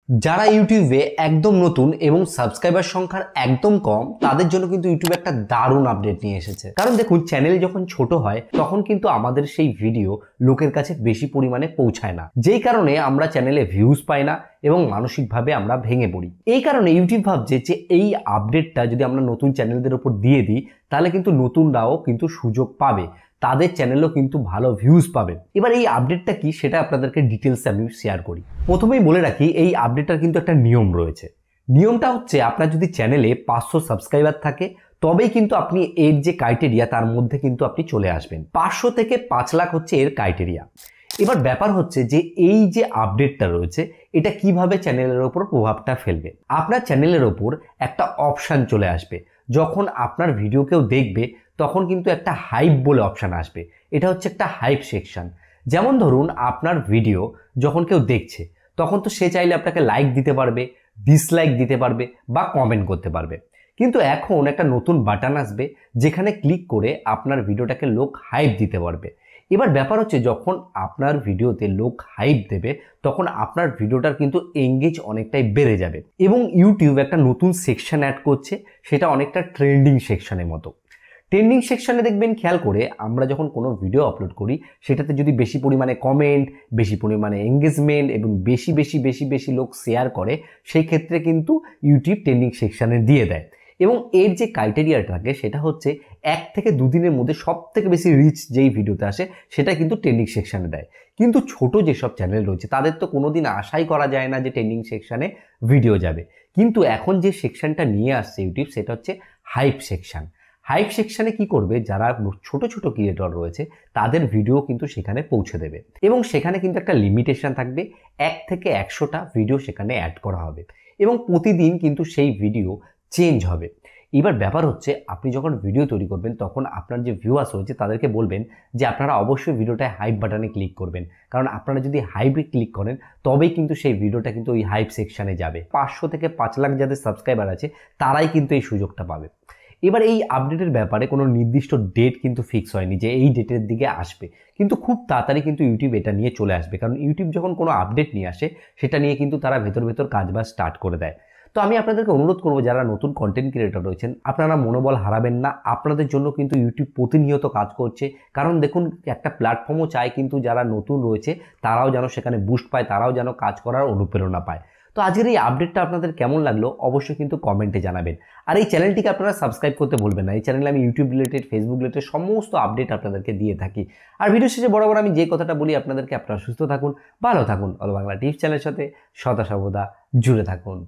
যারা ইউটিউবে একদম নতুন এবং সাবস্ক্রাইবার সংখ্যা একদম কম তাদের জন্য কিন্তু ইউটিউব একটা দারুণ আপডেট নিয়ে এসেছে। কারণ দেখুন, চ্যানেল যখন ছোট হয় তখন কিন্তু আমাদের সেই ভিডিও লোকের কাছে বেশি পরিমাণে পৌঁছায় না, যেই কারণে আমরা চ্যানেলে ভিউজ পাই না এবং মানসিকভাবে আমরা ভেঙে পড়ি। এই কারণে ইউটিউব ভাবছে যে এই আপডেটটা যদি আমরা নতুন চ্যানেলদের উপর দিয়ে দিই তাহলে কিন্তু নতুনরাও কিন্তু সুযোগ পাবে, তাদের চ্যানেলও কিন্তু ভালো ভিউজ পাবে। এবার এই আপডেটটা কি সেটা আপনাদেরকে ডিটেলসে আমি শেয়ার করি। প্রথমেই বলে রাখি, এই আপডেটটার কিন্তু একটা নিয়ম রয়েছে। নিয়মটা হচ্ছে, আপনার যদি চ্যানেলে 500 সাবস্ক্রাইবার থাকে তবেই কিন্তু আপনি এর যে ক্রাইটেরিয়া তার মধ্যে কিন্তু আপনি চলে আসবেন। 500 থেকে 5 লাখ হচ্ছে এর ক্রাইটেরিয়া। এবার ব্যাপার হচ্ছে যে এই যে আপডেটটা রয়েছে এটা কিভাবে চ্যানেলের ওপর প্রভাবটা ফেলবে। আপনার চ্যানেলের ওপর একটা অপশান চলে আসবে, যখন আপনার ভিডিও কেউ দেখবে তখন কিন্তু একটা হাইপ বলে অপশান আসবে। এটা হচ্ছে একটা হাইপ সেকশন। যেমন ধরুন, আপনার ভিডিও যখন কেউ দেখছে তখন তো সে চাইলে আপনাকে লাইক দিতে পারবে, ডিসলাইক দিতে পারবে বা কমেন্ট করতে পারবে। কিন্তু এখন একটা নতুন বাটন আসবে যেখানে ক্লিক করে আপনার ভিডিওটাকে লোক হাইপ দিতে পারবে। এবার ব্যাপার হচ্ছে, যখন আপনার ভিডিওতে লোক হাইপ দেবে তখন আপনার ভিডিওটার কিন্তু এঙ্গেজ অনেকটাই বেড়ে যাবে এবং ইউটিউব একটা নতুন সেকশন অ্যাড করছে, সেটা অনেকটা ট্রেন্ডিং সেকশনের মতো। ট্রেন্ডিং সেকশনে দেখবেন, খেয়াল করে আমরা যখন কোনো ভিডিও আপলোড করি সেটাতে যদি বেশি পরিমাণে কমেন্ট, বেশি পরিমাণে এঙ্গেজমেন্ট এবং বেশি বেশি বেশি বেশি লোক শেয়ার করে, সেই ক্ষেত্রে কিন্তু ইউটিউব ট্রেন্ডিং সেকশনে দিয়ে দেয়। এবং এর যে ক্রাইটেরিয়াটা থাকে সেটা হচ্ছে 1 থেকে 2 দিনের মধ্যে সব থেকে বেশি রিচ যেই ভিডিওতে আসে সেটা কিন্তু ট্রেন্ডিং সেকশনে দেয়। কিন্তু ছোট যেসব চ্যানেল রয়েছে তাদের তো কোনোদিন আশাই করা যায় না যে ট্রেন্ডিং সেকশনে ভিডিও যাবে। কিন্তু এখন যে সেকশনটা নিয়ে আসছে ইউটিউব সেটা হচ্ছে হাইপ সেকশন। হাইপ সেকশনে কি করবে, যারা ছোট ছোট ক্রিয়েটর রয়েছে তাদের ভিডিও কিন্তু সেখানে পৌঁছে দেবে এবং সেখানে কিন্তু একটা লিমিটেশন থাকবে, 1 থেকে 100টা ভিডিও সেখানে অ্যাড করা হবে এবং প্রতিদিন কিন্তু সেই ভিডিও চেঞ্জ হবে। এবার ব্যাপার হচ্ছে, আপনি যখন ভিডিও তৈরি করবেন তখন আপনার যে ভিউয়ার্স রয়েছে তাদেরকে বলবেন যে আপনারা অবশ্যই ভিডিওটায় হাইপ বাটনে ক্লিক করবেন, কারণ আপনারা যদি হাইপে ক্লিক করেন তবেই কিন্তু সেই ভিডিওটা কিন্তু ওই হাইপ সেকশনে যাবে। 500 থেকে 5 লাখ যাদের সাবস্ক্রাইবার আছে তারাই কিন্তু এই সুযোগটা পাবে। এবার এই আপডেটের ব্যাপারে কোনো নির্দিষ্ট ডেট কিন্তু ফিক্স হয়নি যে এই ডেটের দিকে আসবে, কিন্তু খুব তাড়াতাড়ি কিন্তু ইউটিউব এটা নিয়ে চলে আসবে। কারণ ইউটিউব যখন কোনো আপডেট নিয়ে আসে সেটা নিয়ে কিন্তু তারা ভেতর কাজবাজ স্টার্ট করে দেয়। তো আমি আপনাদেরকে অনুরোধ করবো, যারা নতুন কন্টেন্ট ক্রিয়েটর রয়েছেন আপনারা মনোবল হারাবেন না, আপনাদের জন্য কিন্তু ইউটিউব প্রতিনিয়ত কাজ করছে। কারণ দেখুন, একটা প্ল্যাটফর্মও চায় কিন্তু যারা নতুন রয়েছে তারাও যেন সেখানে বুস্ট পায়, তারাও যেন কাজ করার অনুপ্রেরণা পায়। তো আজকের এই আপডেটটা আপনাদের কেমন লাগলো অবশ্যই কিন্তু কমেন্টে জানাবেন। আর এই চ্যানেলটিকে আপনারা সাবস্ক্রাইব করতে ভুলবেন না। এই চ্যানেলে আমি ইউটিউব রিলেটেড, ফেসবুক রিলেটেড সমস্ত আপডেট আপনাদেরকে দিয়ে থাকি। আর ভিডিও শেষে বরাবর আমি যে কথাটা বলি আপনাদেরকে, আপনারা সুস্থ থাকুন, ভালো থাকুন, অল বাংলা টিপস চ্যানেলের সাথে সদা সর্বদা জুড়ে থাকুন।